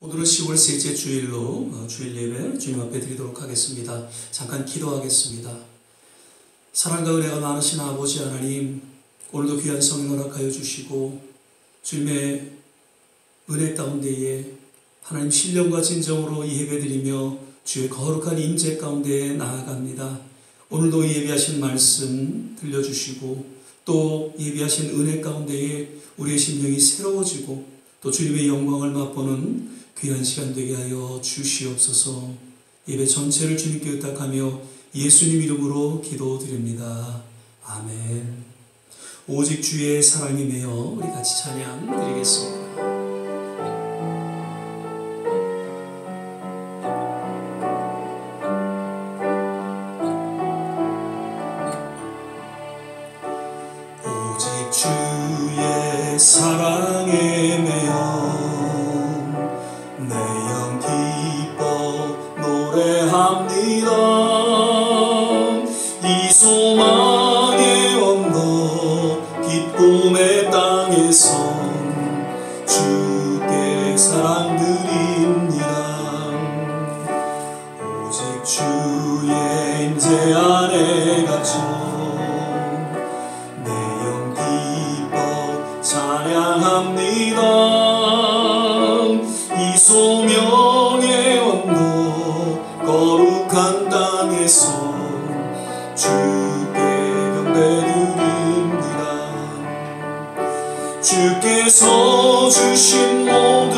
오늘은 10월 셋째 주일로 주일 예배 주님 앞에 드리도록 하겠습니다. 잠깐 기도하겠습니다. 사랑과 은혜가 많으신 아버지 하나님, 오늘도 귀한 성령 허락하여 주시고 주님의 은혜 가운데에 하나님 신령과 진정으로 이 예배 드리며 주의 거룩한 임재 가운데에 나아갑니다. 오늘도 예배하신 말씀 들려주시고 또 예배하신 은혜 가운데에 우리의 심령이 새로워지고 또 주님의 영광을 맛보는 귀한 시간 되게 하여 주시옵소서. 예배 전체를 주님께 의탁하며 예수님 이름으로 기도드립니다. 아멘. 오직 주의 사랑이 매여 우리 같이 찬양 드리겠습니다. 오직 주의 사랑에 매여 내 영 기뻐 노래합니다. 이 소망의 언덕 기쁨의 땅에서 주께 사랑 드립니다. 오직 주의 임재 안에 갇혀 내 영 기뻐 찬양합니다. 이 소명의 언덕 거룩한 땅에서 주께 경배드립니다. 주께서 주신 모든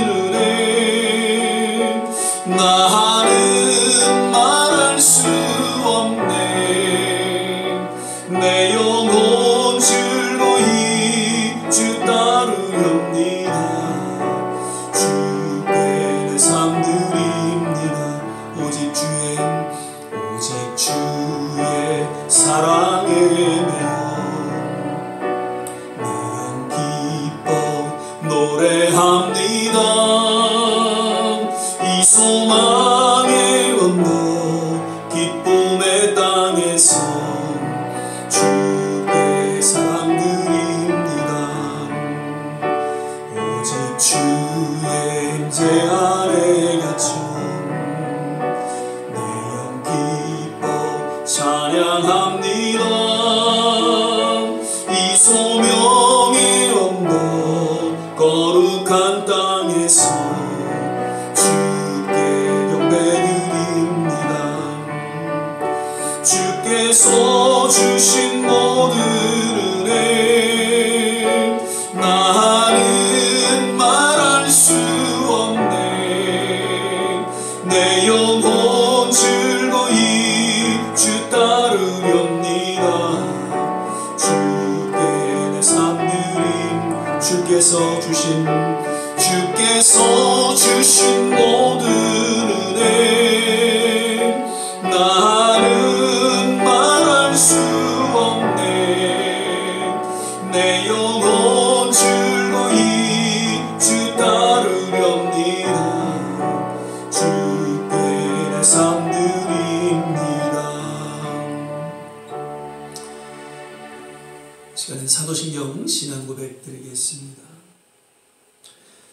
은혜 나는 말할 수 없네. 내 영혼 즐거이 주 따르렵니다. 주의 사랑에 매여 내 영 기뻐 노래합니다. 이 소망의 언덕 기쁨의 땅에서 주께 사랑 드립니다. 오직 주의 임재 안에 갇혀 찬양합니다. 이 소명의 언덕 거룩한 땅에서 주께 경배드립니다. 주께서 주신 모든 은혜 나는 말할 수 없네. 내 영혼 즐거이 주 따르렵니다. 주께 내 삶 드림 주께서 주신 모든 은혜 나는 말할 수 없네. 내 영혼 즐거이 주 따르렵니다. 주께 내 삶 시간엔 사도신경 신앙 고백 드리겠습니다.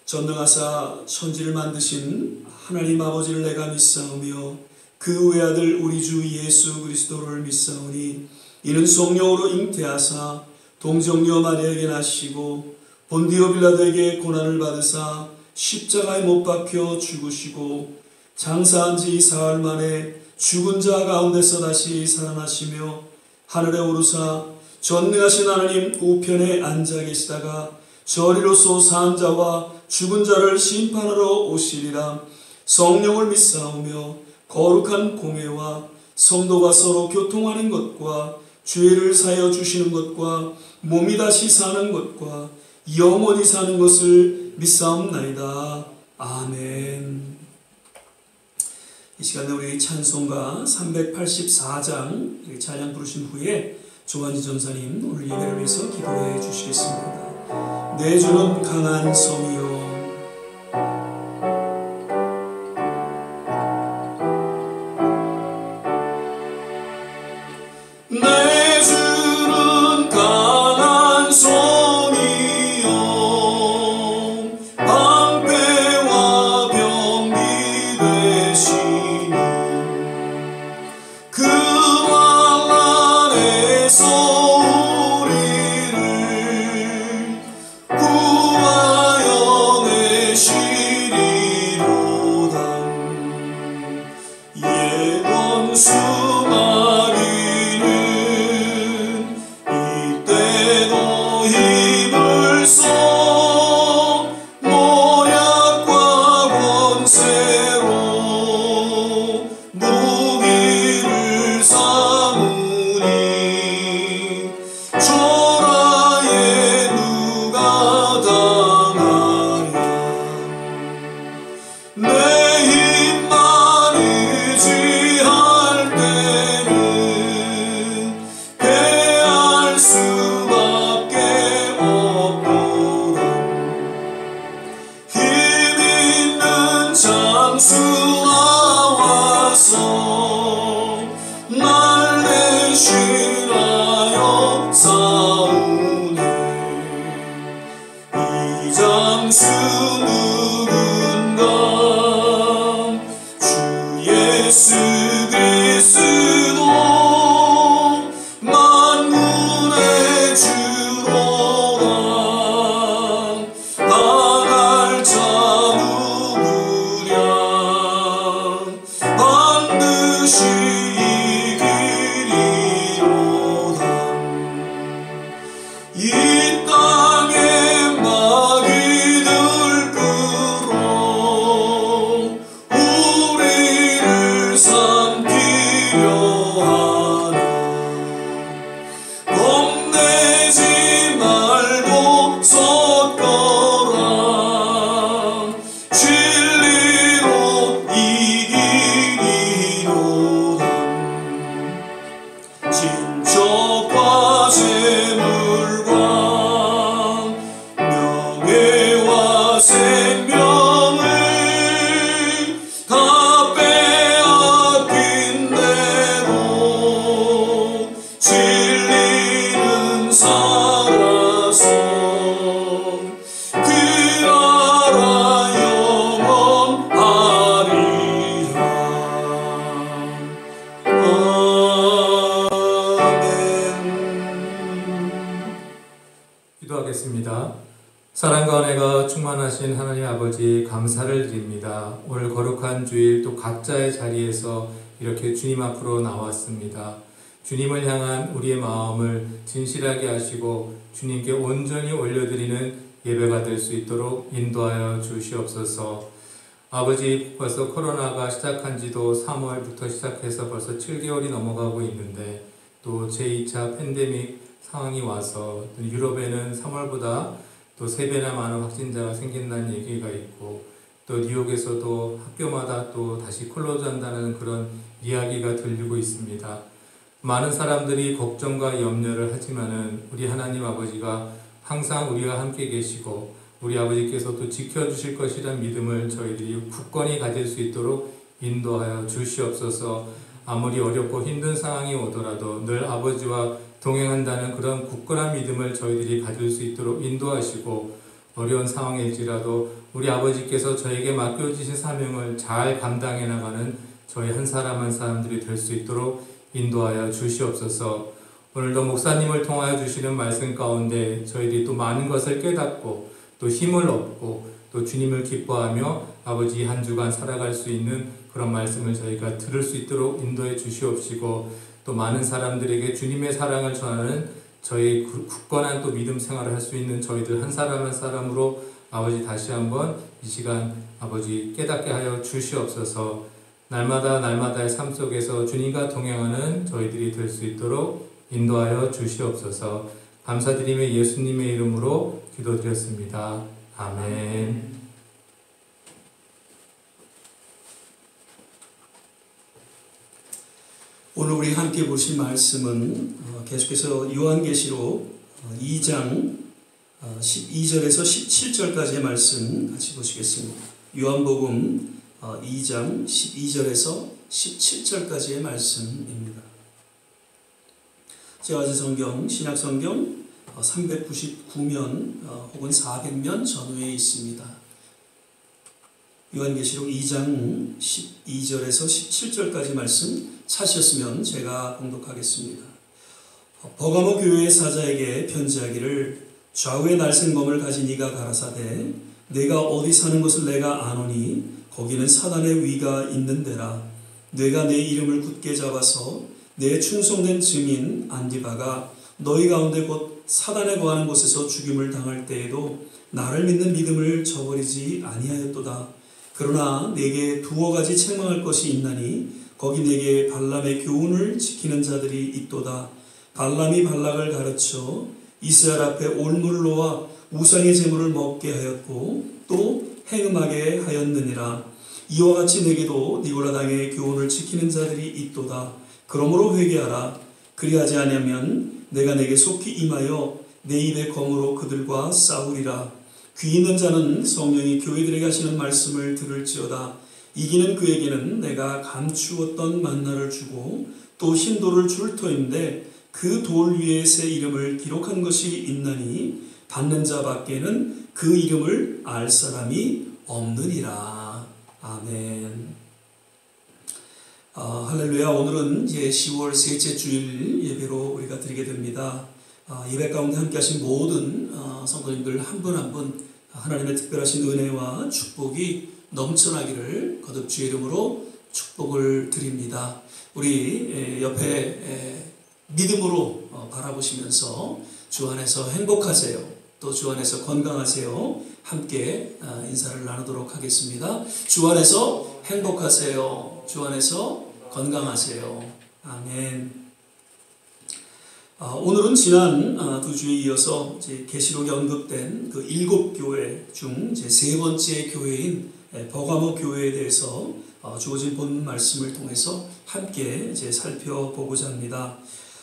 전능하사 천지를 만드신 하나님 아버지를 내가 믿사오며 그 외아들 우리 주 예수 그리스도를 믿사오니 이는 성령으로 잉태하사 동정녀 마리아에게 나시고 본디오 빌라도에게 고난을 받으사 십자가에 못 박혀 죽으시고 장사한 지 사흘 만에 죽은 자 가운데서 다시 살아나시며 하늘에 오르사 전능하신 하나님 우편에 앉아 계시다가 저리로서 산 자와 죽은 자를 심판하러 오시리라. 성령을 믿사오며 거룩한 공회와 성도가 서로 교통하는 것과 죄를 사여 주시는 것과 몸이 다시 사는 것과 영원히 사는 것을 믿사옵나이다. 아멘. 이 시간에 우리 찬송가 384장 찬양 부르신 후에 조한지 전사님 오늘 예배를 위해서 기도해 주시겠습니다. 내 주는 강한 성이요 내 주는 강한 성이요 방패와 내 힘만 의지할 때는 패할 수밖에 없도다. 힘 있는 장수 나와서 날 대신하여 싸우네. 이 장수 누군가? 주 예수 그리스도, 만군의 주로라. 당할 자 누구랴? 반드시 이기리로다. 이 땅에 마귀들 끌어 우리를 삼키려 하나. 겁내지 말고 섰거라. 진리로 이기리로다. 진척과 재물과 명예와 생명을 다 빼앗긴 대로 진리는 살아서 그 나라 영원하리라. 기도하겠습니다. 사랑과 은혜가 충만하신 하나님 아버지, 감사를 드립니다. 오늘 거룩한 주일 또 각자의 자리에서 이렇게 주님 앞으로 나왔습니다. 주님을 향한 우리의 마음을 진실하게 하시고 주님께 온전히 올려드리는 예배가 될 수 있도록 인도하여 주시옵소서. 아버지, 벌써 코로나가 시작한 지도 3월부터 시작해서 벌써 7개월이 넘어가고 있는데 또 제2차 팬데믹 상황이 와서 유럽에는 3월보다 또 3배나 많은 확진자가 생긴다는 얘기가 있고, 또 뉴욕에서도 학교마다 또 다시 클로즈한다는 그런 이야기가 들리고 있습니다. 많은 사람들이 걱정과 염려를 하지만은 우리 하나님 아버지가 항상 우리와 함께 계시고 우리 아버지께서 또 지켜주실 것이란 믿음을 저희들이 굳건히 가질 수 있도록 인도하여 주시옵소서. 아무리 어렵고 힘든 상황이 오더라도 늘 아버지와 동행한다는 그런 굳건한 믿음을 저희들이 가질 수 있도록 인도하시고, 어려운 상황일지라도 우리 아버지께서 저에게 맡겨주신 사명을 잘 감당해 나가는 저희 한 사람 한 사람들이 될 수 있도록 인도하여 주시옵소서. 오늘도 목사님을 통하여 주시는 말씀 가운데 저희들이 또 많은 것을 깨닫고 또 힘을 얻고 또 주님을 기뻐하며 아버지 한 주간 살아갈 수 있는 그런 말씀을 저희가 들을 수 있도록 인도해 주시옵시고, 또 많은 사람들에게 주님의 사랑을 전하는 저희 굳건한 또 믿음 생활을 할 수 있는 저희들 한 사람 한 사람으로 아버지 다시 한번 이 시간 아버지 깨닫게 하여 주시옵소서. 날마다 날마다의 삶 속에서 주님과 동행하는 저희들이 될 수 있도록 인도하여 주시옵소서. 감사드리며 예수님의 이름으로 기도드렸습니다. 아멘. 오늘 우리 함께 보실 말씀은 계속해서 요한계시록 2장 12절에서 17절까지의 말씀 같이 보시겠습니다. 요한복음 2장 12절에서 17절까지의 말씀입니다. 제화제성경, 신약성경 399면 혹은 400면 전후에 있습니다. 요한계시록 2장 12절에서 17절까지 말씀 찾으셨으면 제가 봉독하겠습니다. 버가모 교회의 사자에게 편지하기를, 좌우의 날생검을 가진 이가 가라사대 내가 어디 사는 것을 내가 아노니 거기는 사단의 위가 있는 데라. 내가 내 이름을 굳게 잡아서 내 충성된 증인 안디바가 너희 가운데 곧 사단에 거하는 곳에서 죽임을 당할 때에도 나를 믿는 믿음을 저버리지 아니하였도다. 그러나 내게 두어 가지 책망할 것이 있나니 거기 내게 발람의 교훈을 지키는 자들이 있도다. 발람이 발락을 가르쳐 이스라엘 앞에 올물로와 우상의 제물을 먹게 하였고 또 행음하게 하였느니라. 이와 같이 내게도 니골라 당의 교훈을 지키는 자들이 있도다. 그러므로 회개하라. 그리하지 아니하면 내가 내게 속히 임하여 내 입의 검으로 그들과 싸우리라. 귀 있는 자는 성령이 교회들에게 하시는 말씀을 들을지어다. 이기는 그에게는 내가 감추었던 만나를 주고 또 흰 돌을 줄 터인데 그 돌 위에 새 이름을 기록한 것이 있나니 받는 자 밖에는 그 이름을 알 사람이 없느니라. 아멘. 할렐루야. 오늘은 이제 10월 셋째 주일 예배로 우리가 드리게 됩니다. 예배 가운데 함께 하신 모든 성도님들 한 분 한 분 하나님의 특별하신 은혜와 축복이 넘쳐나기를 거듭 주의 이름으로 축복을 드립니다. 우리 옆에 믿음으로 바라보시면서 주 안에서 행복하세요. 또 주 안에서 건강하세요. 함께 인사를 나누도록 하겠습니다. 주 안에서 행복하세요. 주 안에서 건강하세요. 아멘. 오늘은 지난 두 주에 이어서 계시록에 언급된 그 7교회 중 세 번째 교회인 버가모 교회에 대해서 주어진 본 말씀을 통해서 함께 살펴보고자 합니다.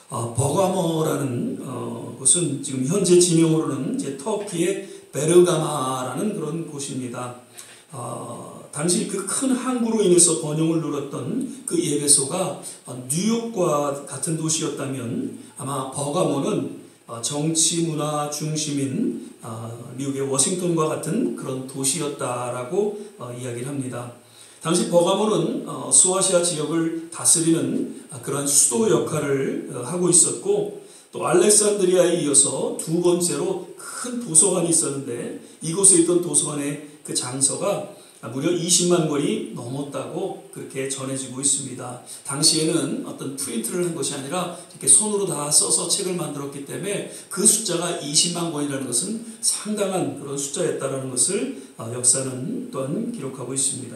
버가모라는 곳은 지금 현재 지명으로는 터키의 베르가마라는 그런 곳입니다. 당시 그 큰 항구로 인해서 번영을 누렸던 그 에베소가 뉴욕과 같은 도시였다면 아마 버가모는 정치 문화 중심인 미국의 워싱턴과 같은 그런 도시였다라고 이야기를 합니다. 당시 버가모는 소아시아 지역을 다스리는 그러한 수도 역할을 하고 있었고 또 알렉산드리아에 이어서 두 번째로 큰 도서관이 있었는데 이곳에 있던 도서관의 그 장서가 무려 20만 권이 넘었다고 그렇게 전해지고 있습니다. 당시에는 어떤 프린트를 한 것이 아니라 이렇게 손으로 다 써서 책을 만들었기 때문에 그 숫자가 20만 권이라는 것은 상당한 그런 숫자였다라는 것을 역사는 또한 기록하고 있습니다.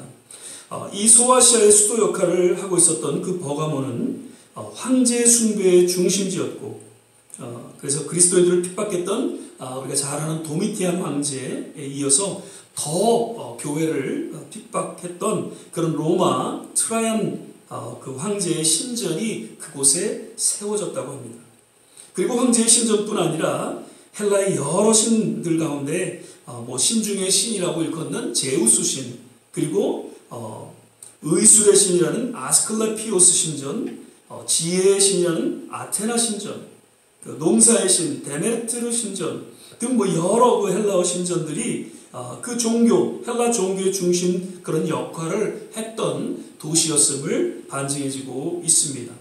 이 소아시아의 수도 역할을 하고 있었던 그 버가모는 황제 숭배의 중심지였고 그래서 그리스도인들을 핍박했던 우리가 잘 아는 도미티안 황제에 이어서 더 교회를 핍박했던 그런 로마 트라이안 그 황제의 신전이 그곳에 세워졌다고 합니다. 그리고 황제의 신전뿐 아니라 헬라의 여러 신들 가운데 신 중의 신이라고 일컫는 제우스 신, 그리고 의술의 신이라는 아스클레피오스 신전, 지혜의 신이라는 아테나 신전, 농사의 신 데메트르 신전 등 여러 그 헬라어 신전들이 그 종교, 헬라 종교의 중심 그런 역할을 했던 도시였음을 반증해지고 있습니다.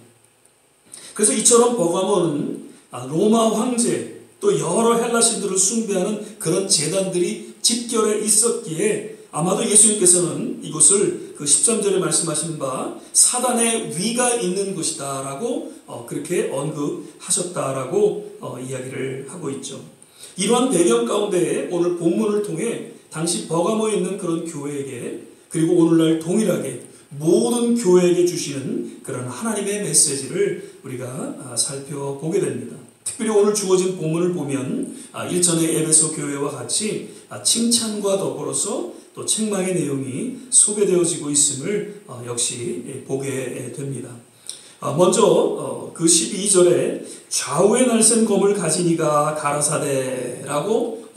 그래서 이처럼 버가모는 로마 황제 또 여러 헬라 신들을 숭배하는 그런 제단들이 집결해 있었기에 아마도 예수님께서는 이곳을 그 13절에 말씀하신 바 사단의 위가 있는 곳이다 라고 그렇게 언급하셨다라고 이야기를 하고 있죠. 이러한 배경 가운데 오늘 본문을 통해 당시 버가모에 있는 그런 교회에게 그리고 오늘날 동일하게 모든 교회에게 주시는 그런 하나님의 메시지를 우리가 살펴보게 됩니다. 특별히 오늘 주어진 본문을 보면 일전의 에베소 교회와 같이 칭찬과 더불어서 또 책망의 내용이 소개되어지고 있음을 역시 보게 됩니다. 먼저 그 12절에 좌우에 날쌘 검을 가진 이가 가라사대라고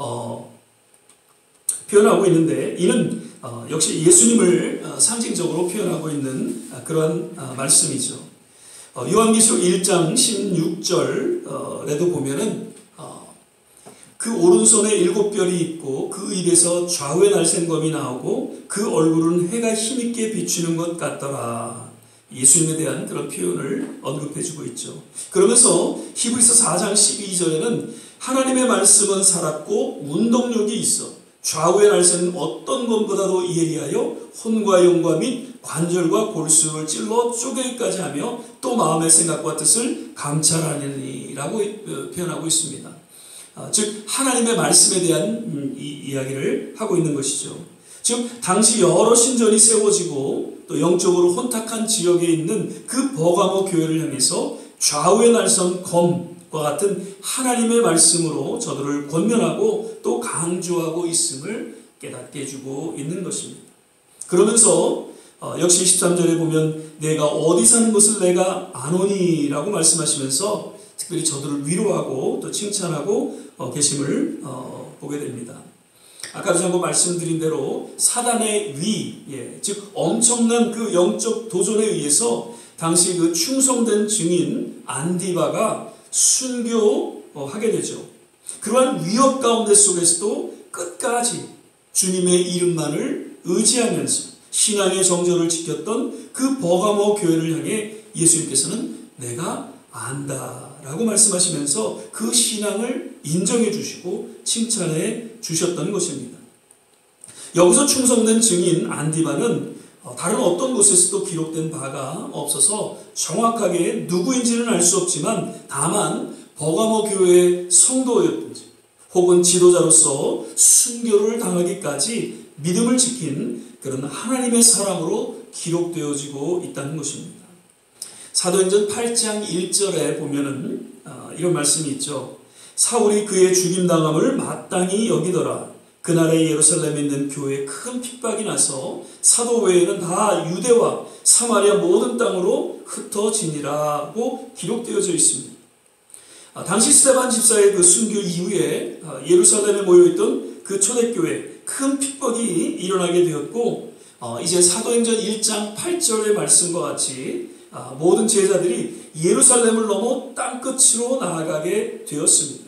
표현하고 있는데 이는 역시 예수님을 상징적으로 표현하고 있는 그런 말씀이죠. 요한계시록 1장 16절에도 보면은 그 오른손에 7별이 있고 그 입에서 좌우에 날쌘 검이 나오고 그 얼굴은 해가 힘있게 비추는 것 같더라. 예수님에 대한 그런 표현을 언급해주고 있죠. 그러면서 히브리서 4장 12절에는 하나님의 말씀은 살았고 운동력이 있어 좌우에 날쌘 어떤 검보다도 예리하여 혼과 영과 및 관절과 골수를 찔러 쪼개기까지 하며 또 마음의 생각과 뜻을 감찰하느니라고 표현하고 있습니다. 즉 하나님의 말씀에 대한 이야기를 하고 있는 것이죠. 즉 당시 여러 신전이 세워지고 또 영적으로 혼탁한 지역에 있는 그 버가모 교회를 향해서 좌우에 날선 검과 같은 하나님의 말씀으로 저들을 권면하고 또 강조하고 있음을 깨닫게 해주고 있는 것입니다. 그러면서 역시 13절에 보면 내가 어디 사는 것을 내가 아노니 라고 말씀하시면서 특별히 저들을 위로하고 또 칭찬하고 계심을 보게 됩니다. 아까도 잠깐 말씀드린 대로 사단의 위, 즉 엄청난 그 영적 도전에 의해서 당시 그 충성된 증인 안디바가 순교하게 되죠. 그러한 위협 가운데 속에서도 끝까지 주님의 이름만을 의지하면서 신앙의 정절을 지켰던 그 버가모 교회를 향해 예수님께서는 내가 안다 라고 말씀하시면서 그 신앙을 인정해 주시고 칭찬해 주셨던 것입니다. 여기서 충성된 증인 안디바는 다른 어떤 곳에서도 기록된 바가 없어서 정확하게 누구인지는 알 수 없지만 다만 버가모 교회의 성도였든지 혹은 지도자로서 순교를 당하기까지 믿음을 지킨 그런 하나님의 사람으로 기록되어지고 있다는 것입니다. 사도행전 8장 1절에 보면은 이런 말씀이 있죠. 사울이 그의 죽임당함을 마땅히 여기더라. 그날에 예루살렘에 있는 교회에 큰 핍박이 나서 사도 외에는 다 유대와 사마리아 모든 땅으로 흩어지니라고 기록되어져 있습니다. 당시 스데반 집사의 그 순교 이후에 예루살렘에 모여있던 그 초대교회에 큰 핍박이 일어나게 되었고 이제 사도행전 1장 8절의 말씀과 같이 모든 제자들이 예루살렘을 넘어 땅끝으로 나아가게 되었습니다.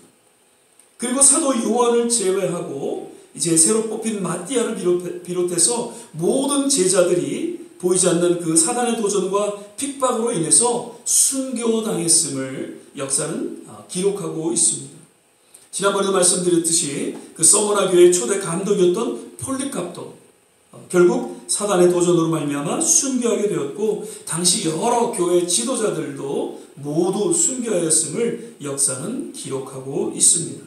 그리고 사도 요한을 제외하고 이제 새로 뽑힌 마띠아를 비롯해서 모든 제자들이 보이지 않는 그 사단의 도전과 핍박으로 인해서 순교당했음을 역사는 기록하고 있습니다. 지난번에도 말씀드렸듯이 그 서머나 교회의 초대 감독이었던 폴리캅도 결국 사단의 도전으로 말미암아 순교하게 되었고 당시 여러 교회 지도자들도 모두 순교하였음을 역사는 기록하고 있습니다.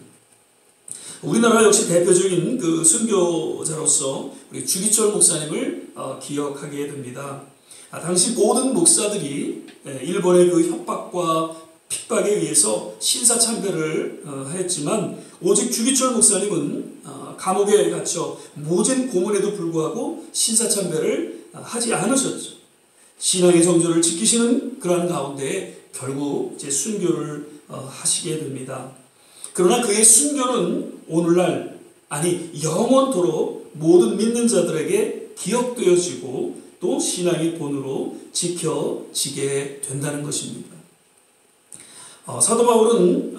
우리나라 역시 대표적인 그 순교자로서 우리 주기철 목사님을 기억하게 됩니다. 당시 모든 목사들이 일본의 그 협박과 핍박에 의해서 신사참배를 하였지만 오직 주기철 목사님은 감옥에 갇혀 모진 고문에도 불구하고 신사참배를 하지 않으셨죠. 신앙의 정절을 지키시는 그러한 가운데 결국 이제 순교를 하시게 됩니다. 그러나 그의 순교는 오늘날 아니 영원토록 모든 믿는 자들에게 기억되어지고 또 신앙의 본으로 지켜지게 된다는 것입니다. 사도 바울은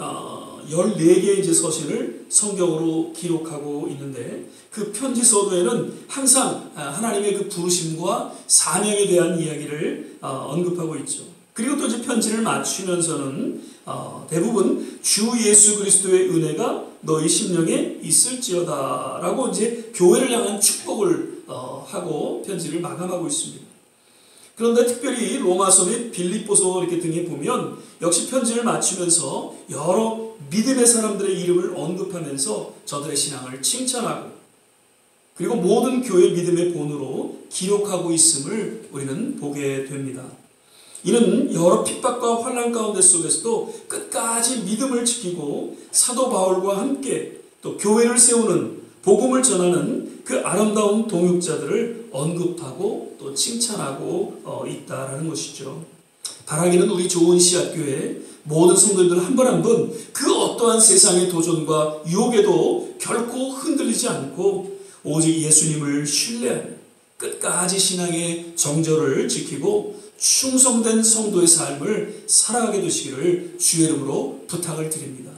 14개의 이제 서신을 성경으로 기록하고 있는데 그 편지 서두에는 항상 하나님의 그 부르심과 사명에 대한 이야기를 언급하고 있죠. 그리고 또 이제 편지를 마치면서는 대부분 주 예수 그리스도의 은혜가 너희 심령에 있을지어다 라고 이제 교회를 향한 축복을 하고 편지를 마감하고 있습니다. 그런데 특별히 로마서 및 빌립보서 이렇게 등에 보면 역시 편지를 마치면서 여러 믿음의 사람들의 이름을 언급하면서 저들의 신앙을 칭찬하고 그리고 모든 교회 믿음의 본으로 기록하고 있음을 우리는 보게 됩니다. 이는 여러 핍박과 환난 가운데 속에서도 끝까지 믿음을 지키고 사도 바울과 함께 또 교회를 세우는 복음을 전하는 그 아름다운 동역자들을 언급하고 또 칭찬하고 있다라는 것이죠. 바라기는 우리 좋은 씨앗교회 모든 성도들 한 번 한 번 그 어떠한 세상의 도전과 유혹에도 결코 흔들리지 않고 오직 예수님을 신뢰하며 끝까지 신앙의 정절을 지키고 충성된 성도의 삶을 살아가게 되시기를 주의 이름으로 부탁을 드립니다.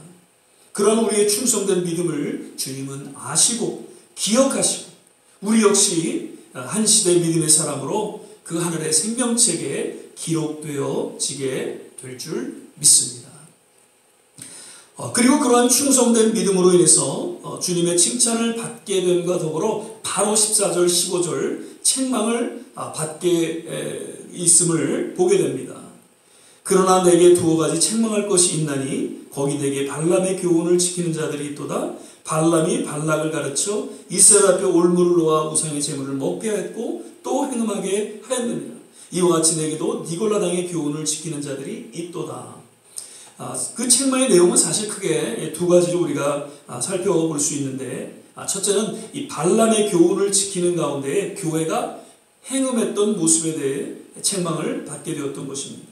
그런 우리의 충성된 믿음을 주님은 아시고 기억하시고 우리 역시 한 시대 믿음의 사람으로 그 하늘의 생명책에 기록되어지게 될 줄 믿습니다. 그리고 그러한 충성된 믿음으로 인해서 주님의 칭찬을 받게 됨과 더불어 바로 14절 15절 책망을 받게 있음을 보게 됩니다. 그러나 내게 두어 가지 책망할 것이 있나니 거기 내게 발람의 교훈을 지키는 자들이 있도다. 발람이 발락을 가르쳐 이스라엘 앞에 올무를 놓아 우상의 제물을 먹게 하였고 또 행음하게 하였느니라. 이와 같이 내게도 니골라당의 교훈을 지키는 자들이 있도다. 그 책망의 내용은 사실 크게 두 가지로 우리가 살펴볼 수 있는데 첫째는 이 발람의 교훈을 지키는 가운데 교회가 행음했던 모습에 대해 책망을 받게 되었던 것입니다.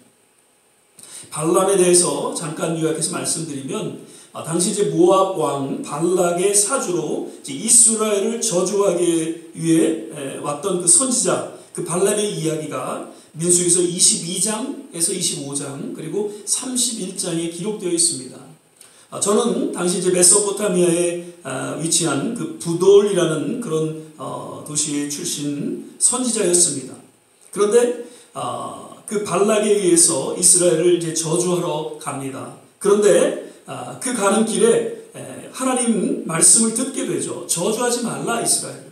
발람에 대해서 잠깐 요약해서 말씀드리면 당시 이제 모압 왕 발락의 사주로 이제 이스라엘을 저주하기 위해 왔던 그 선지자 그 발람의 이야기가 민수기서 22장에서 25장 그리고 31장에 기록되어 있습니다. 저는 당시 이제 메소포타미아에 위치한 그 부돌이라는 그런 도시의 출신 선지자였습니다. 그런데 그 발락에 의해서 이스라엘을 이제 저주하러 갑니다. 그런데 그 가는 길에 하나님 말씀을 듣게 되죠. 저주하지 말라 이스라엘.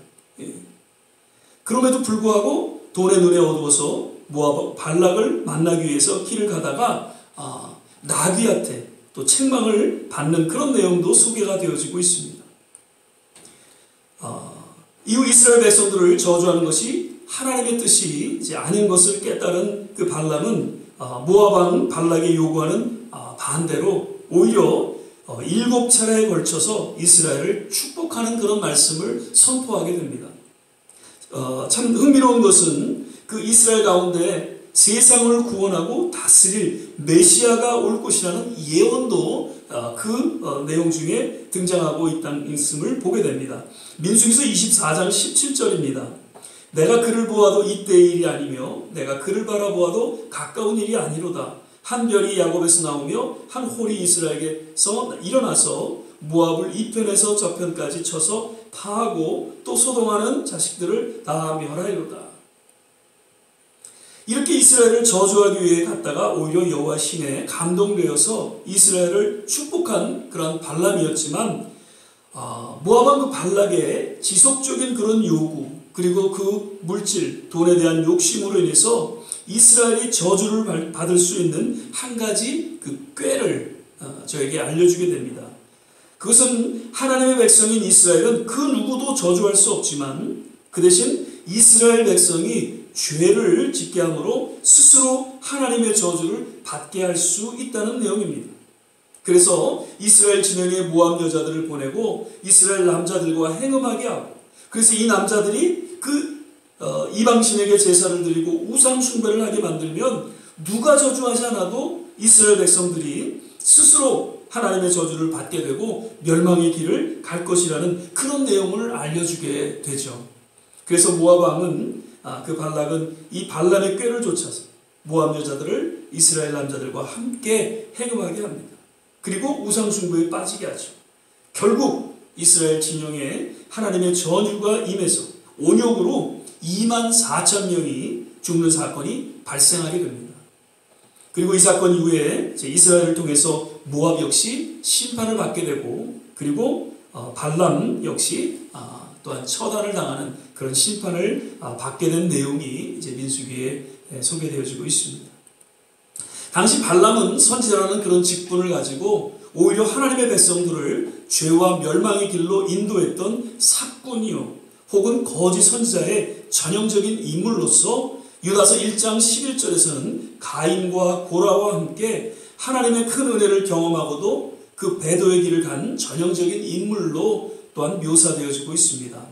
그럼에도 불구하고 돈의 눈에 어두워서 모압 발락을 만나기 위해서 길을 가다가 나귀한테 또 책망을 받는 그런 내용도 소개가 되어지고 있습니다. 이후 이스라엘 백성들을 저주하는 것이 하나님의 뜻이 이제 아닌 것을 깨달은 그 발람은 모압 왕 발락이 요구하는 반대로 오히려 7차례에 걸쳐서 이스라엘을 축복하는 그런 말씀을 선포하게 됩니다. 참 흥미로운 것은 그 이스라엘 가운데 세상을 구원하고 다스릴 메시아가 올 것이라는 예언도 그 내용 중에 등장하고 있음을 보게 됩니다. 민수기서 24장 17절입니다. 내가 그를 보아도 이때의 일이 아니며 내가 그를 바라보아도 가까운 일이 아니로다. 한 별이 야곱에서 나오며 한 홀이 이스라엘에서 일어나서 모압을 이편에서 저편까지 쳐서 파하고 또 소동하는 자식들을 다 멸하리로다. 이렇게 이스라엘을 저주하기 위해 갔다가 오히려 여호와 신에 감동되어서 이스라엘을 축복한 그런 발람이었지만 모압 왕 그 발락의 지속적인 그런 요구 그리고 그 물질 돈에 대한 욕심으로 인해서 이스라엘이 저주를 받을 수 있는 한 가지 그 꾀를 저에게 알려주게 됩니다. 그것은 하나님의 백성인 이스라엘은 그 누구도 저주할 수 없지만 그 대신 이스라엘 백성이 죄를 짓게 함으로 스스로 하나님의 저주를 받게 할 수 있다는 내용입니다. 그래서 이스라엘 진영에 모압 여자들을 보내고 이스라엘 남자들과 행음하게 하고 그래서 이 남자들이 그 이방신에게 제사를 드리고 우상 숭배를 하게 만들면 누가 저주하지 않아도 이스라엘 백성들이 스스로 하나님의 저주를 받게 되고 멸망의 길을 갈 것이라는 그런 내용을 알려주게 되죠. 그래서 모압 왕은 그 발락은 이 발람의 꾀를 쫓아서 모압 여자들을 이스라엘 남자들과 함께 행음하게 합니다. 그리고 우상 숭배에 빠지게 하죠. 결국 이스라엘 진영에 하나님의 전유가 임해서 온역으로 24,000명이 죽는 사건이 발생하게 됩니다. 그리고 이 사건 이후에 이스라엘을 통해서 모압 역시 심판을 받게 되고 그리고 발람 역시 또한 처단을 당하는 그런 심판을 받게 된 내용이 이제 민수기에 소개되어지고 있습니다. 당시 발람은 선지자라는 그런 직분을 가지고 오히려 하나님의 백성들을 죄와 멸망의 길로 인도했던 사꾼이요 혹은 거짓 선지자의 전형적인 인물로서 유다서 1장 11절에서는 가인과 고라와 함께 하나님의 큰 은혜를 경험하고도 그 배도의 길을 간 전형적인 인물로 또한 묘사되어지고 있습니다.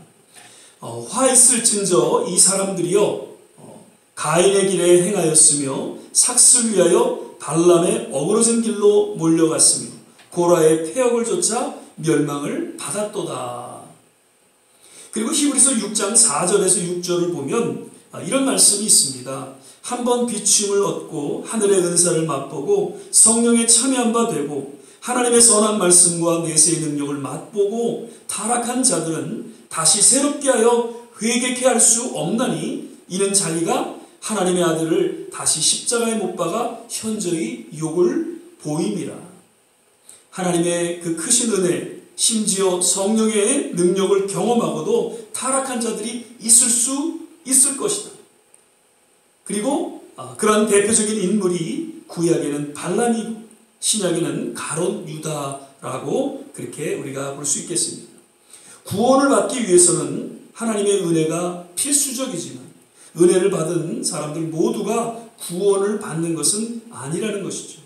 화 있을진저 이 사람들이요 가인의 길에 행하였으며 삭슬 위하여 발람의 어그러진 길로 몰려갔으며 고라의 폐역을 쫓아 멸망을 받았도다. 그리고 히브리서 6장 4절에서 6절을 보면 이런 말씀이 있습니다. 한번 비춤을 얻고 하늘의 은사를 맛보고 성령에 참여한 바 되고 하나님의 선한 말씀과 내세의 능력을 맛보고 타락한 자들은 다시 새롭게 하여 회개케 할 수 없나니 이는 자기가 하나님의 아들을 다시 십자가에 못 박아 현저히 욕을 보임이라. 하나님의 그 크신 은혜 심지어 성령의 능력을 경험하고도 타락한 자들이 있을 것이다. 그리고 그러한 대표적인 인물이 구약에는 발람이고 신약에는 가룟 유다라고 그렇게 우리가 볼 수 있겠습니다. 구원을 받기 위해서는 하나님의 은혜가 필수적이지만 은혜를 받은 사람들 모두가 구원을 받는 것은 아니라는 것이죠.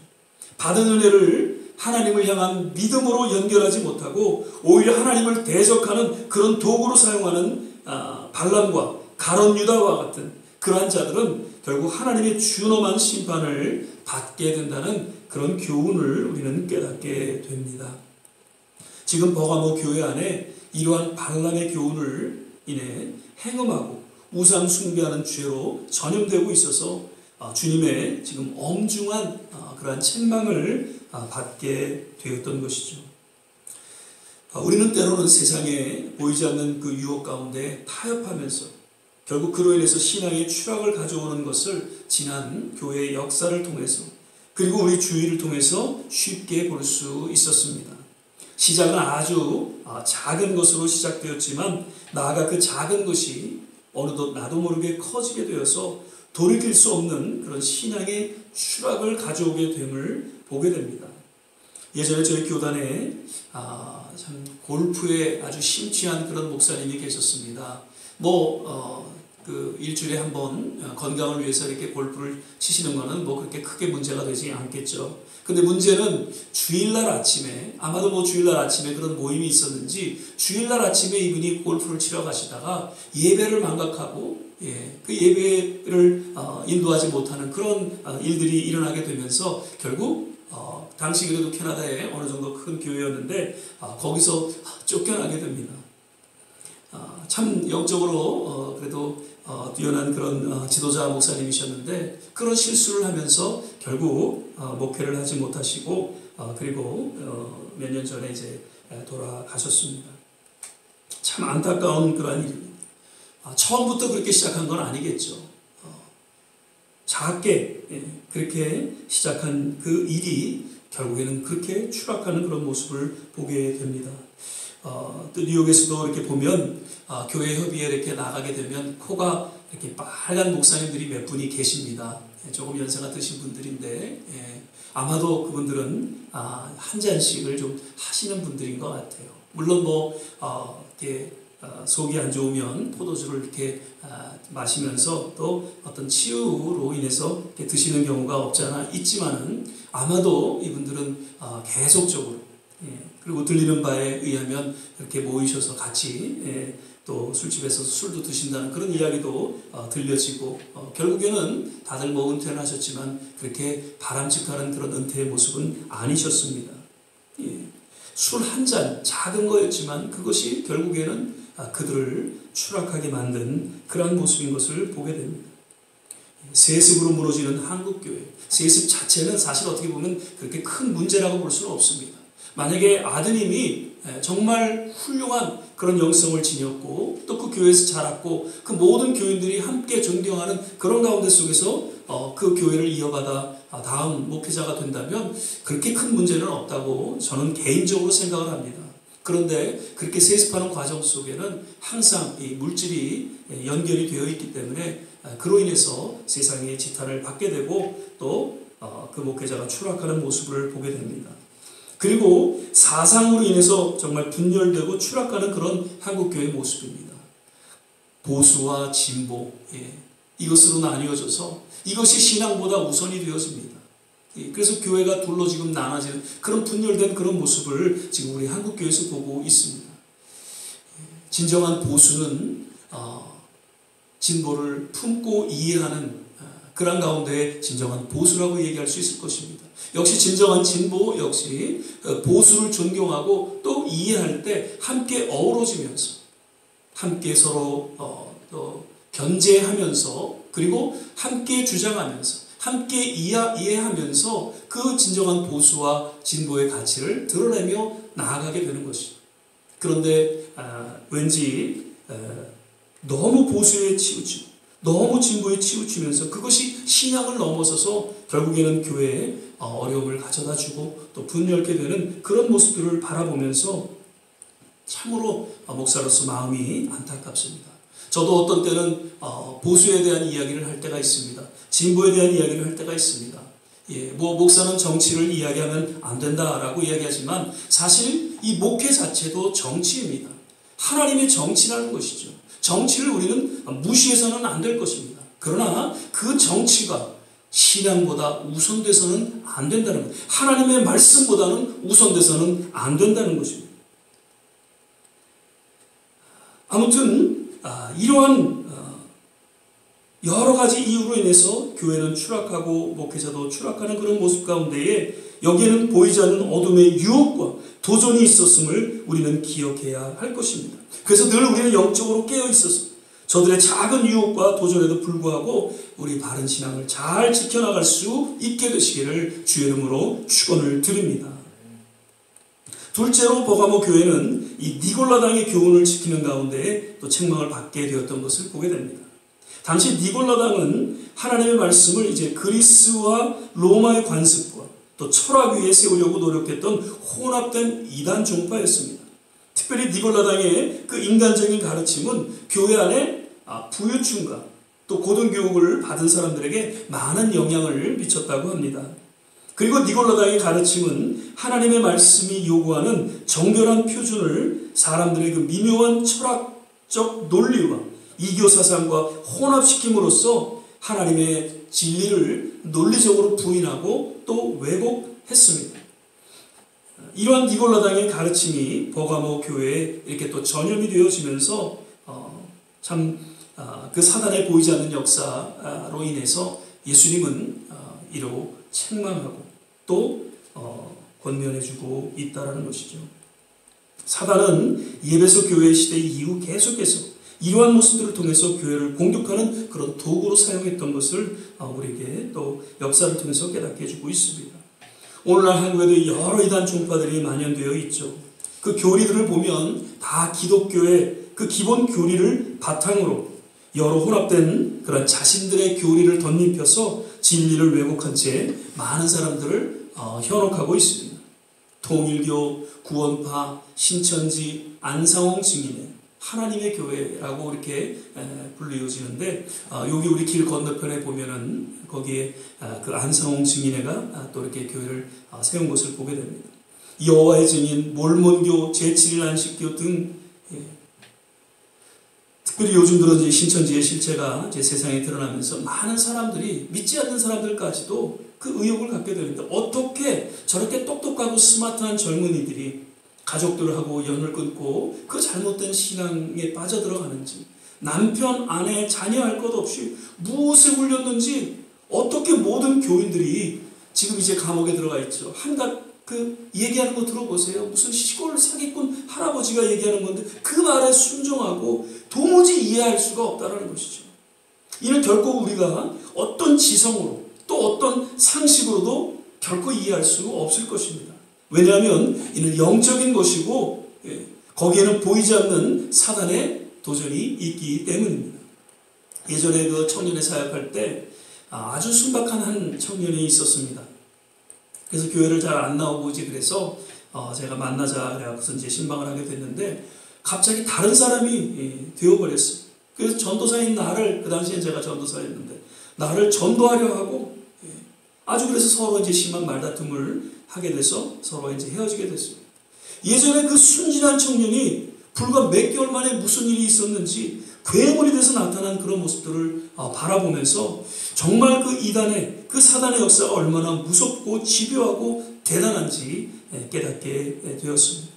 받은 은혜를 하나님을 향한 믿음으로 연결하지 못하고 오히려 하나님을 대적하는 그런 도구로 사용하는 발람과 가론 유다와 같은 그러한 자들은 결국 하나님의 준엄한 심판을 받게 된다는 그런 교훈을 우리는 깨닫게 됩니다. 지금 버가모 교회 안에 이러한 발람의 교훈을 인해 행음하고 우상 숭배하는 죄로 전염되고 있어서 주님의 지금 엄중한 그러한 책망을 받게 되었던 것이죠. 우리는 때로는 세상에 보이지 않는 그 유혹 가운데 타협하면서 결국 그로 인해서 신앙의 추락을 가져오는 것을 지난 교회의 역사를 통해서 그리고 우리 주의를 통해서 쉽게 볼 수 있었습니다. 시작은 아주 작은 것으로 시작되었지만 나아가 그 작은 것이 어느덧 나도 모르게 커지게 되어서 돌이킬 수 없는 그런 신앙의 추락을 가져오게 됨을 보게 됩니다. 예전에 저희 교단에 참 골프에 아주 심취한 그런 목사님이 계셨습니다. 그 일주일에 한 번 건강을 위해서 이렇게 골프를 치시는 거는 그렇게 크게 문제가 되지 않겠죠. 근데 문제는 주일날 아침에 아마도 주일날 아침에 그런 모임이 있었는지 주일날 아침에 이분이 골프를 치러 가시다가 예배를 망각하고 그 예배를 인도하지 못하는 그런 일들이 일어나게 되면서 결국 당시 그래도 캐나다에 어느 정도 큰 교회였는데 거기서 쫓겨나게 됩니다. 참 영적으로 그래도 뛰어난 그런 지도자 목사님이셨는데 그런 실수를 하면서 결국 목회를 하지 못하시고 그리고 몇 년 전에 이제 돌아가셨습니다. 참 안타까운 그러한 일입니다. 처음부터 그렇게 시작한 건 아니겠죠. 작게 그렇게 시작한 그 일이 결국에는 그렇게 추락하는 그런 모습을 보게 됩니다. 또 뉴욕에서도 이렇게 보면 교회 협의회 이렇게 나가게 되면 코가 이렇게 빨간 목사님들이 몇 분이 계십니다. 조금 연세가 드신 분들인데 아마도 그분들은 한 잔씩을 좀 하시는 분들인 것 같아요. 물론 이렇게 속이 안 좋으면 포도주를 이렇게 마시면서 또 어떤 치유로 인해서 이렇게 드시는 경우가 없지 않아 있지만은 아마도 이분들은 계속적으로 그리고 들리는 바에 의하면 이렇게 모이셔서 같이 또 술집에서 술도 드신다는 그런 이야기도 들려지고 결국에는 다들 은퇴를 하셨지만 그렇게 바람직한 그런 은퇴의 모습은 아니셨습니다. 술 한 잔 작은 거였지만 그것이 결국에는 그들을 추락하게 만든 그러한 모습인 것을 보게 됩니다. 세습으로 무너지는 한국교회, 세습 자체는 사실 어떻게 보면 그렇게 큰 문제라고 볼 수는 없습니다. 만약에 아드님이 정말 훌륭한 그런 영성을 지녔고 또 그 교회에서 자랐고 그 모든 교인들이 함께 존경하는 그런 가운데 속에서 그 교회를 이어받아 다음 목회자가 된다면 그렇게 큰 문제는 없다고 저는 개인적으로 생각을 합니다. 그런데 그렇게 세습하는 과정 속에는 항상 이 물질이 연결이 되어 있기 때문에 그로 인해서 세상의 지탄을 받게 되고 또 그 목회자가 추락하는 모습을 보게 됩니다. 그리고 사상으로 인해서 정말 분열되고 추락하는 그런 한국교회의 모습입니다. 보수와 진보 이것으로 나뉘어져서 이것이 신앙보다 우선이 되어집니다. 그래서 교회가 둘로 지금 나눠지는 그런 분열된 그런 모습을 지금 우리 한국교회에서 보고 있습니다. 진정한 보수는 진보를 품고 이해하는 그런 가운데 진정한 보수라고 얘기할 수 있을 것입니다. 역시 진정한 진보 역시 보수를 존경하고 또 이해할 때 함께 어우러지면서 함께 서로 또 견제하면서 그리고 함께 주장하면서 함께 이해하면서 그 진정한 보수와 진보의 가치를 드러내며 나아가게 되는 것이죠. 그런데 왠지 너무 보수에 치우치고 너무 진보에 치우치면서 그것이 신앙을 넘어서서 결국에는 교회에 어려움을 가져다 주고 또 분열케 되는 그런 모습들을 바라보면서 참으로 목사로서 마음이 안타깝습니다. 저도 어떤 때는 보수에 대한 이야기를 할 때가 있습니다. 진보에 대한 이야기를 할 때가 있습니다. 목사는 정치를 이야기하면 안 된다라고 이야기하지만 사실 이 목회 자체도 정치입니다. 하나님의 정치라는 것이죠. 정치를 우리는 무시해서는 안 될 것입니다. 그러나 그 정치가 신앙보다 우선돼서는 안 된다는 것. 하나님의 말씀보다는 우선돼서는 안 된다는 것입니다. 아무튼 이러한 여러 가지 이유로 인해서 교회는 추락하고 목회자도 추락하는 그런 모습 가운데에 여기에는 보이지 않는 어둠의 유혹과 도전이 있었음을 우리는 기억해야 할 것입니다. 그래서 늘 우리는 영적으로 깨어 있어서 저들의 작은 유혹과 도전에도 불구하고 우리 바른 신앙을 잘 지켜나갈 수 있게 되시기를 주의 이름으로 축원을 드립니다. 둘째로 버가모 교회는 이 니골라당의 교훈을 지키는 가운데 또 책망을 받게 되었던 것을 보게 됩니다. 당시 니골라당은 하나님의 말씀을 이제 그리스와 로마의 관습과 또 철학 위에 세우려고 노력했던 혼합된 이단 종파였습니다. 특별히 니골라당의 그 인간적인 가르침은 교회 안에 부유층과 또 고등교육을 받은 사람들에게 많은 영향을 미쳤다고 합니다. 그리고 니골라당의 가르침은 하나님의 말씀이 요구하는 정결한 표준을 사람들의 그 미묘한 철학적 논리와 이교 사상과 혼합시킴으로써 하나님의 진리를 논리적으로 부인하고 또 왜곡했습니다. 이러한 니골라당의 가르침이 버가모 교회에 이렇게 또 전염이 되어지면서 그 사단에 보이지 않는 역사로 인해서 예수님은 이로 책망하고 또 권면해주고 있다라는 것이죠. 사단은 예배소 교회 시대 이후 계속해서 이러한 모습들을 통해서 교회를 공격하는 그런 도구로 사용했던 것을 우리에게 또 역사를 통해서 깨닫게 해주고 있습니다. 오늘날 한국에도 여러 이단 종파들이 만연되어 있죠. 그 교리들을 보면 다 기독교의 그 기본 교리를 바탕으로 여러 혼합된 그런 자신들의 교리를 덧입혀서 진리를 왜곡한 채 많은 사람들을 현혹하고 있습니다. 통일교, 구원파, 신천지, 안상홍 증인회, 하나님의 교회라고 이렇게 불리워지는데 여기 우리 길 건너편에 보면은 거기에 그 안상홍 증인회가 또 이렇게 교회를 세운 것을 보게 됩니다. 여호와의 증인, 몰몬교, 제7일 안식교 등 특별히 요즘 들어 이제 신천지의 실체가 이제 세상에 드러나면서 많은 사람들이 믿지 않는 사람들까지도 그 의혹을 갖게 됩니다. 어떻게 저렇게 똑똑하고 스마트한 젊은이들이 가족들하고 연을 끊고 그 잘못된 신앙에 빠져들어가는지, 남편, 아내, 자녀 할 것 없이 무엇에 홀렸는지 어떻게 모든 교인들이 지금 이제 감옥에 들어가 있죠. 한갓 그 얘기하는 거 들어보세요. 무슨 시골 사기꾼 할아버지가 얘기하는 건데 그 말에 순종하고 도무지 이해할 수가 없다는 것이죠. 이는 결코 우리가 어떤 지성으로 또 어떤 상식으로도 결코 이해할 수 없을 것입니다. 왜냐하면 이는 영적인 것이고 거기에는 보이지 않는 사단의 도전이 있기 때문입니다. 예전에 그 청년회 사역할 때 아주 순박한 한 청년이 있었습니다. 그래서 교회를 잘 안 나오고 이제 그래서 제가 만나자 그래서 이제 신방을 하게 됐는데 갑자기 다른 사람이 되어버렸어요. 그래서 전도사인 나를, 그 당시에 제가 전도사였는데 나를 전도하려 하고 아주 그래서 서로 이제 심한 말다툼을 하게 돼서 서로 이제 헤어지게 됐습니다. 예전에 그 순진한 청년이 불과 몇 개월 만에 무슨 일이 있었는지 괴물이 돼서 나타난 그런 모습들을 바라보면서 정말 그 이단의 그 사단의 역사가 얼마나 무섭고 집요하고 대단한지 깨닫게 되었습니다.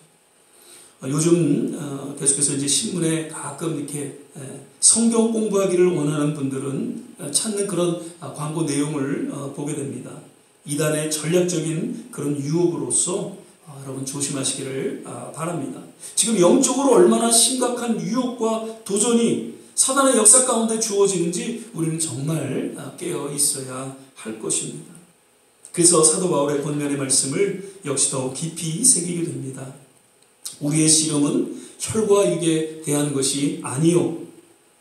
요즘 계속해서 이제 신문에 가끔 이렇게 성경 공부하기를 원하는 분들은 찾는 그런 광고 내용을 보게 됩니다. 이단의 전략적인 그런 유혹으로서 여러분 조심하시기를 바랍니다. 지금 영적으로 얼마나 심각한 유혹과 도전이 사단의 역사 가운데 주어지는지 우리는 정말 깨어 있어야 할 것입니다. 그래서 사도 바울의 권면의 말씀을 역시 더 깊이 새기게 됩니다. 우리의 씨름은 혈과 육에 대한 것이 아니요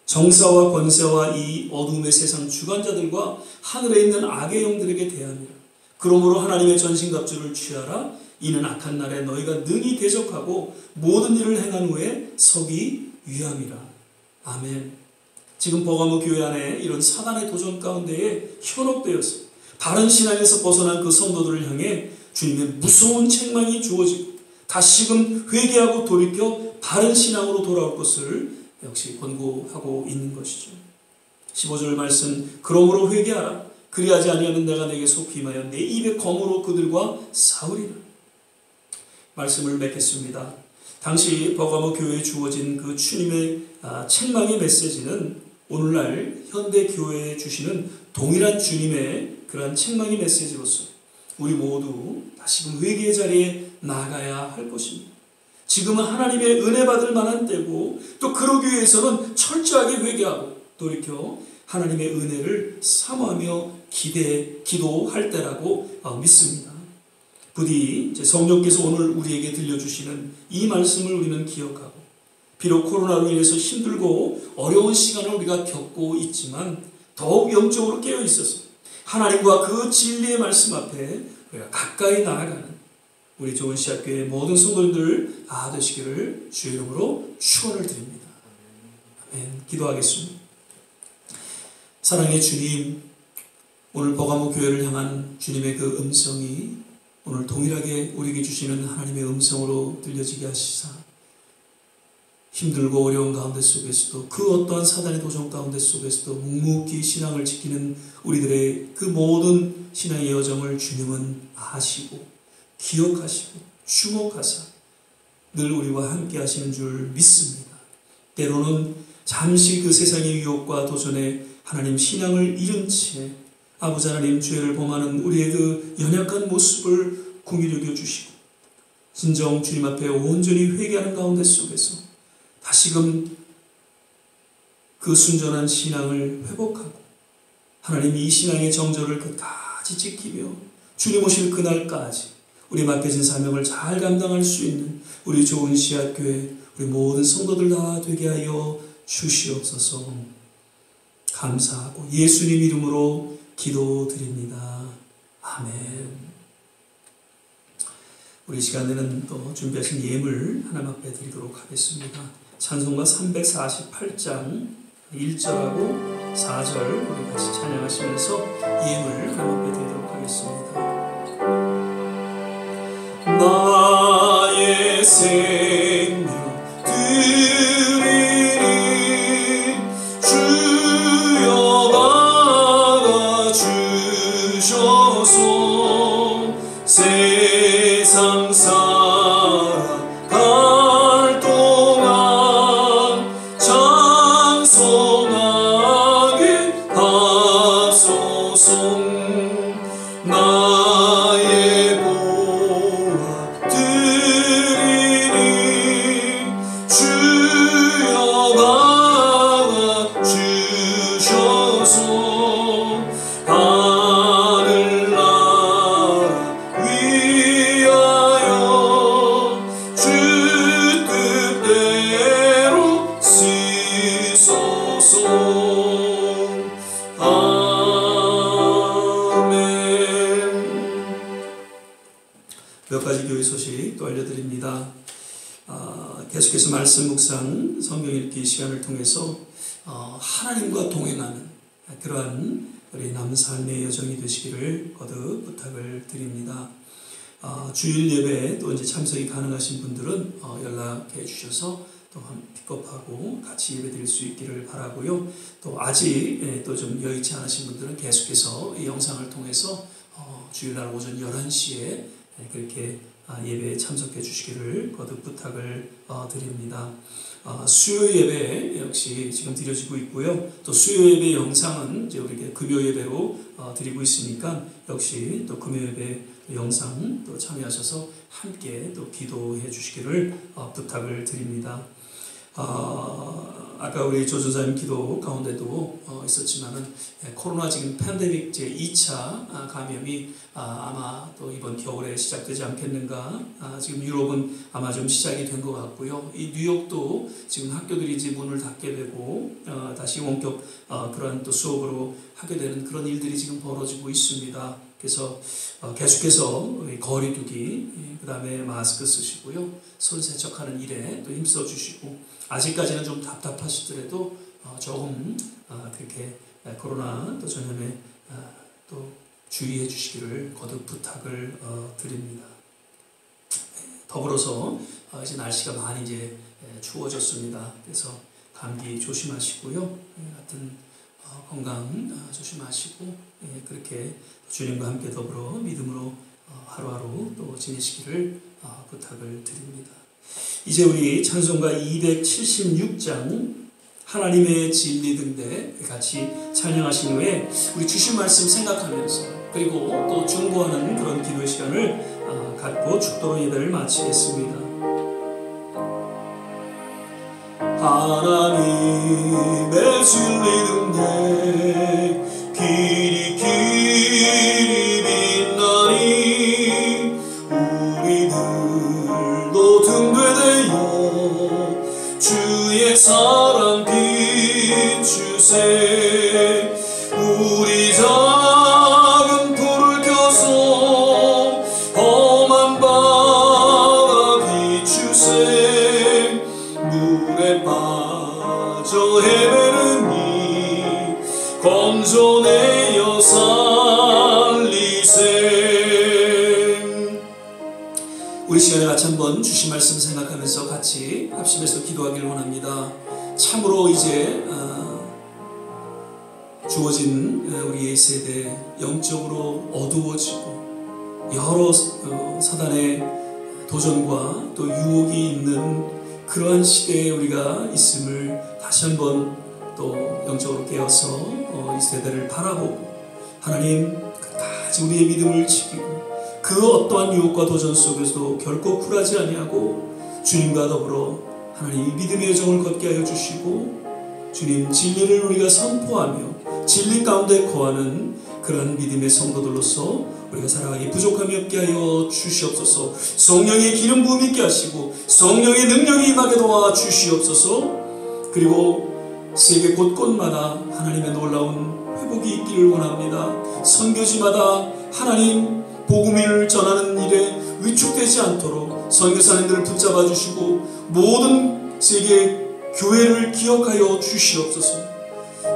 정사와 권세와 이 어둠의 세상 주관자들과 하늘에 있는 악의 영들에게 대함이라. 그러므로 하나님의 전신갑주를 취하라. 이는 악한 날에 너희가 능히 대적하고 모든 일을 행한 후에 서기 위함이라. 아멘. 지금 버가모 교회 안에 이런 사단의 도전 가운데에 현혹되어서 바른 신앙에서 벗어난 그 성도들을 향해 주님의 무서운 책망이 주어지고 다시금 회개하고 돌이켜 바른 신앙으로 돌아올 것을 역시 권고하고 있는 것이죠. 15절 말씀, 그러므로 회개하라. 그리하지 아니하면 내가 내게 속히 임하여 내 입의 검으로 그들과 싸우리라. 말씀을 맺겠습니다. 당시 버가모 교회에 주어진 그 주님의 책망의 메시지는 오늘날 현대 교회에 주시는 동일한 주님의 그러한 책망의 메시지로서 우리 모두 다시금 회개의 자리에 나가야 할 것입니다. 지금은 하나님의 은혜 받을 만한 때고 또 그러기 위해서는 철저하게 회개하고 돌이켜 하나님의 은혜를 사모하며 기도할 때라고 믿습니다. 부디 성령께서 오늘 우리에게 들려주시는 이 말씀을 우리는 기억하고 비록 코로나로 인해서 힘들고 어려운 시간을 우리가 겪고 있지만 더욱 영적으로 깨어 있어서 하나님과 그 진리의 말씀 앞에 우리가 가까이 나아가는 우리 좋은 시학교의 모든 성도님들 다 되시기를 주의 이름으로 축원을 드립니다. 아멘. 기도하겠습니다. 사랑의 주님, 오늘 버가모 교회를 향한 주님의 그 음성이 오늘 동일하게 우리에게 주시는 하나님의 음성으로 들려지게 하시사 힘들고 어려운 가운데 속에서도 그 어떠한 사단의 도전 가운데 속에서도 묵묵히 신앙을 지키는 우리들의 그 모든 신앙의 여정을 주님은 아시고 기억하시고 주목하사 늘 우리와 함께 하시는 줄 믿습니다. 때로는 잠시 그 세상의 유혹과 도전에 하나님 신앙을 잃은 채 아버지 하나님 죄를 범하는 우리의 그 연약한 모습을 긍휼히 여겨주시고 진정 주님 앞에 온전히 회개하는 가운데 속에서 다시금 그 순전한 신앙을 회복하고 하나님 이 신앙의 정절을 끝까지 지키며 주님 오실 그날까지 우리 맡겨진 사명을 잘 감당할 수 있는 우리 좋은 씨앗교회 우리 모든 성도들 다 되게 하여 주시옵소서. 감사하고 예수님 이름으로 기도드립니다. 아멘. 우리 시간에는 또 준비하신 예물 하나님 앞에 드리도록 하겠습니다. 찬송가 348장 1절하고 4절 우리 같이 찬양하시면서 예물 하나님 앞에 드리도록 하겠습니다. 나의 생명 드리리 주여 받아주셔서 세상 살아갈 동안 찬송하게 하소서. 나의 보아 드리니 주여 받아주셔서 하늘나라 위하여 주 뜻대로 쓰소서. 몇 가지 교회 소식 또 알려드립니다. 계속해서 말씀 묵상 성경 읽기 시간을 통해서 하나님과 동행하는 그러한 우리 남 삶의 여정이 되시기를 거듭 부탁을 드립니다. 주일 예배에 또 이제 참석이 가능하신 분들은 연락해 주셔서 또 픽업하고 같이 예배 드릴 수 있기를 바라고요. 또 아직 또 좀 여의치 않으신 분들은 계속해서 이 영상을 통해서 주일날 오전 11시에 그렇게 예배에 참석해 주시기를 거듭 부탁을 드립니다. 수요 예배 역시 지금 드려지고 있고요. 또 수요 예배 영상은 이제 우리가 금요 예배로 드리고 있으니까 역시 또 금요 예배 영상 또 참여하셔서 함께 또 기도해 주시기를 부탁을 드립니다. 아까 우리 조전사님 기도 가운데도 있었지만은 코로나 지금 팬데믹 제 2차 감염이 아마 또 이번 겨울에 시작되지 않겠는가. 지금 유럽은 아마 좀 시작이 된 것 같고요. 이 뉴욕도 지금 학교들이 이제 문을 닫게 되고 다시 원격 그런 또 수업으로 하게 되는 그런 일들이 지금 벌어지고 있습니다. 그래서 계속해서 거리두기, 그 다음에 마스크 쓰시고요. 손 세척하는 일에 또 힘써 주시고 아직까지는 좀 답답하시더라도 조금 그렇게 코로나 또 전염에 또 주의해 주시기를 거듭 부탁을 드립니다. 더불어서 이제 날씨가 많이 이제 추워졌습니다. 그래서 감기 조심하시고요. 하여튼 건강 조심하시고 그렇게 주님과 함께 더불어 믿음으로 하루하루 또 지내시기를 부탁을 드립니다. 이제 우리 찬송가 276장 하나님의 진리 등대 같이 찬양하신 후에 우리 주신 말씀 생각하면서 그리고 또 중보하는 그런 기도의 시간을 갖고 축도로 예배를 마치겠습니다. 하나님의 진리 등대 길이 빛나니 우리들도 등대되어 주의 사랑 비추세 우리 작은 불을 켜서 험한 바다 비추세 물에 빠져 헤매는 이 건져내어 살리세. 우리 시간에 같이 한번 주신 말씀 생각하면서 같이 합심해서 기도하기를 원합니다. 참으로 이제 주어진 우리의 세대 영적으로 어두워지고 여러 사단의 도전과 또 유혹이 있는 그러한 시대에 우리가 있음을 다시 한번 또 영적으로 깨어서 이 세대를 바라보고 하나님 끝까지 우리의 믿음을 지키고 그 어떠한 유혹과 도전 속에서도 결코 굴하지 아니하고 주님과 더불어 하나님 믿음의 여정을 걷게 하여 주시고 주님 진리를 우리가 선포하며 진리 가운데 거하는 그러한 믿음의 성도들로서 우리가 살아가기 부족함이 없게 하여 주시옵소서. 성령의 기름 부음 있게 하시고 성령의 능력이 임하게 도와 주시옵소서. 그리고 세계 곳곳마다 하나님의 놀라운 회복이 있기를 원합니다. 선교지마다 하나님 복음을 전하는 일에 위축되지 않도록 선교사님들을 붙잡아 주시고 모든 세계 교회를 기억하여 주시옵소서.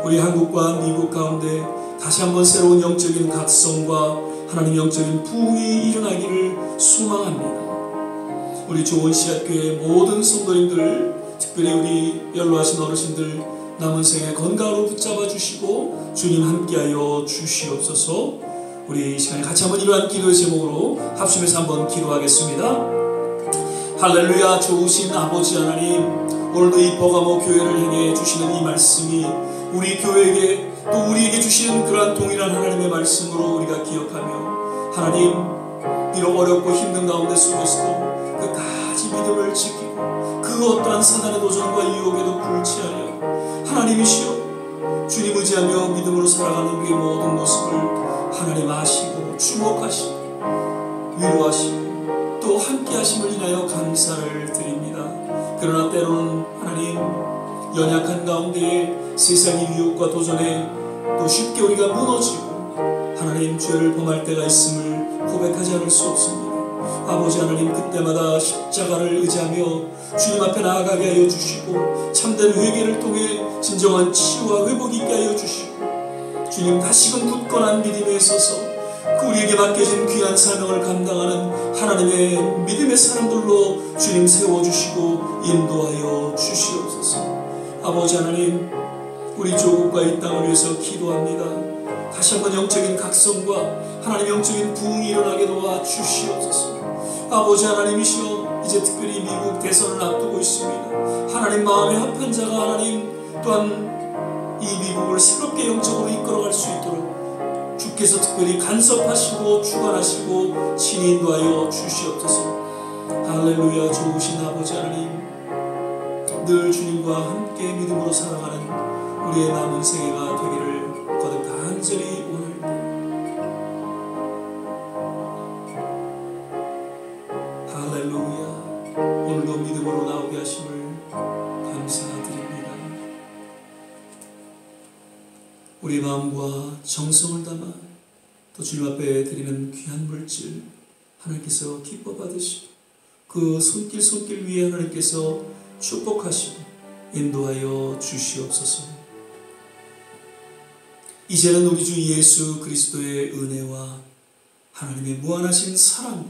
우리 한국과 미국 가운데 다시 한번 새로운 영적인 각성과 하나님 영적인 부흥이 일어나기를 소망합니다. 우리 좋은 씨앗교회 모든 성도님들, 특별히 우리 연로하신 어르신들 남은 생에 건강으로 붙잡아 주시고 주님 함께하여 주시옵소서. 우리 이 시간에 같이 한번 이러한 기도의 제목으로 합심해서 한번 기도하겠습니다. 할렐루야. 좋으신 아버지 하나님, 오늘도 이 버가모 교회를 향해 주시는 이 말씀이 우리 교회에게 또 우리에게 주시는 그러한 동일한 하나님의 말씀으로 우리가 기억하며 하나님 비록 어렵고 힘든 가운데 속에서도 끝까지 믿음을 지키고 그 어떠한 사단의 도전과 유혹에도 굴치 않으려 하나님이시여 주님 의지하며 믿음으로 살아가는 우리의 모든 모습을 하나님 아시고 주목하시고 위로하시고 또 함께 하심을 인하여 감사를 드립니다. 그러나 때로는 하나님 연약한 가운데에 세상의 유혹과 도전에 또 쉽게 우리가 무너지고 하나님 죄를 범할 때가 있음을 고백하지 않을 수 없습니다. 아버지 하나님 그때마다 십자가를 의지하며 주님 앞에 나아가게 하여 주시고 참된 회개를 통해 진정한 치유와 회복이 있게 하여 주시고 주님 다시금 굳건한 믿음에 서서 그 우리에게 맡겨진 귀한 사명을 감당하는 하나님의 믿음의 사람들로 주님 세워주시고 인도하여 주시옵소서. 아버지 하나님 우리 조국과 이 땅을 위해서 기도합니다. 다시 한번 영적인 각성과 하나님 영적인 부흥이 일어나게 도와 주시옵소서. 아버지 하나님이시여 이제 특별히 미국 대선을 앞두고 있습니다. 하나님 마음에 합한 자가 하나님 또한 이 미국을 새롭게 영적으로 이끌어갈 수 있도록 주께서 특별히 간섭하시고 주관하시고 친히 인도하여 주시옵소서. 할렐루야. 좋으신 아버지 하나님 늘 주님과 함께 믿음으로 살아가는 우리의 남은 생애가 되기를 거듭 간절히 원합니다. 할렐루야. 오늘도 믿음으로 나오게 하심을 감사드립니다. 우리 마음과 정성을 담아 또 주님 앞에 드리는 귀한 물질 하나님께서 기뻐 받으시고 그 손길 위에 하나님께서 축복하시고 인도하여 주시옵소서. 이제는 우리 주 예수 그리스도의 은혜와 하나님의 무한하신 사랑과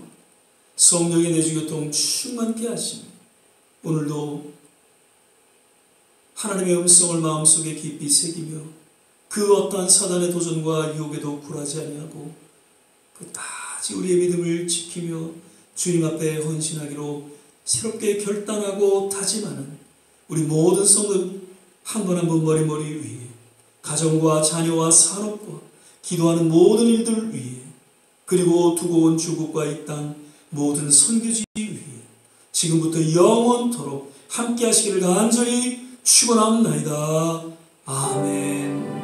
성령의 내주교통 충만케 하시며 오늘도 하나님의 음성을 마음속에 깊이 새기며 그 어떠한 사단의 도전과 유혹에도 굴하지 아니하고 끝까지 우리의 믿음을 지키며 주님 앞에 헌신하기로 새롭게 결단하고 다짐하는 우리 모든 성도 한 분 한 분 머리 위에 가정과 자녀와 산업과 기도하는 모든 일들 위에 그리고 두고 온 주국과 이 땅 모든 선교지 위에 지금부터 영원토록 함께 하시기를 간절히 축원합나이다. 아멘.